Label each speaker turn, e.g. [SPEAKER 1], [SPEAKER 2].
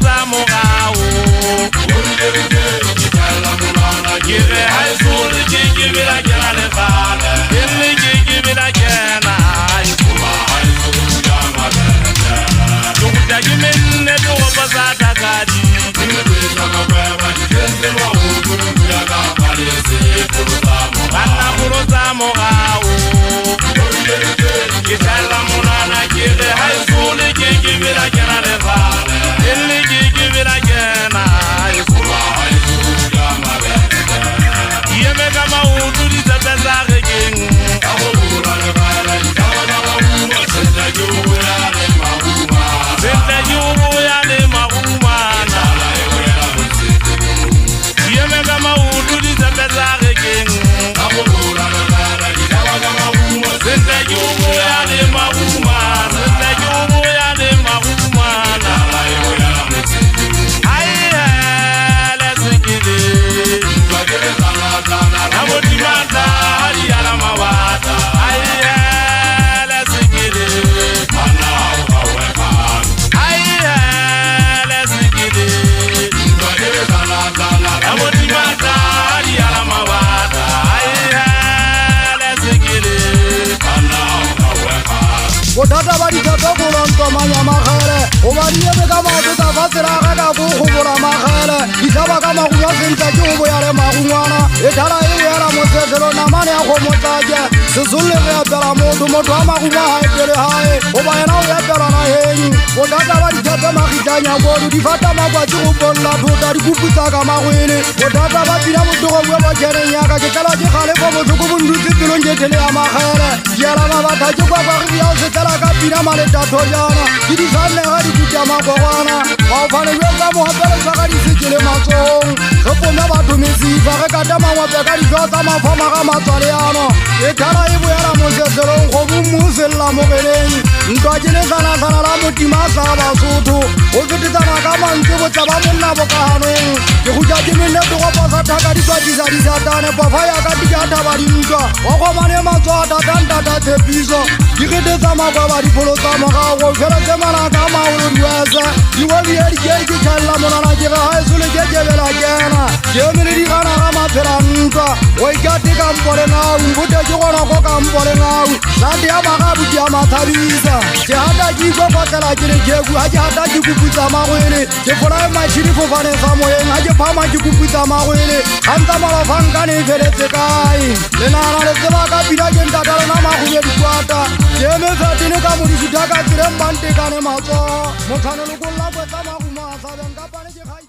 [SPEAKER 1] tsa mogao ke re high school ke bela kena le fana le ke bela kena yo kuta ke menne do pasa takadi bana buro tsa mogao ke tala monana ke re high school ke bela kena le fana le ke bela kena yeme kama utu di tepeza regeng senta jubu ya le magumana yeme kama utu di tepeza regeng senta jubu ya le magumana senta jubu ya le magumana Namotimata hali ala mawata ayele sikide ana uweka ayele sikide namotimata hali ala mawata ayele sikide ana uweka
[SPEAKER 2] Kodata bari tata kulonto manya makhere obariye beka matuta fasira kada bukhubura makhere itaba kama kuyasinta jubu yale magungwana etala yera moseselo namane akomotaje sizulle ya bela mundu moto amaguma haipere hae obayena uyapera na henyi kodata bari tata makitanya bodu difata magwa jubulla tuta dikuputaka magwene kodata batira mutuko bwa jere nyaka kitala jikhale ko mutuko bunduti tulonje tele ya makhere yara mabata jukwa kwa riyo kapina male tatoriana kidi sanne gadi kutama gwana wafane weza muhabele sagadi sikile masong khopona batho mesi ba re katama wa bekadi jota mafama ga matswaleano etara ibu yara moseselo khobu musella mogeleng ntwajile sana sana la motima sa basotho o ketetsana ka mantse botsa ba monna bokahanong ke go jaje menne to go pasa thaka di twatisa di satane papa ya ka di jata ba dintwa wa go mane matswata tanta tepiso di ketsetsa mababa di polo tsa mogago fela tse malaka a maolo diwesa diwediedi ke ke tšhalela monana ke ga gaesole ke kebela kena ke emele di gana ga maphela ntwa o ikate kampole ngau mbote ke gona ko kampole ngau nate ya magabu ke a mathabisa ke hata ke ikopatlela ke le keku ga ke hata ke kuputsa magwele ke folae matšhini fofane sa moyeng ga ke phama ke kuputsa magwele gantsa malafankane e feletse kae lenana le tseba ka pina ke ntatalena magube dikwata ke emefetene ka modisutaka tsireng bantekane matso motshwanelo kolla kwetsa maguma a sabeng kapane ke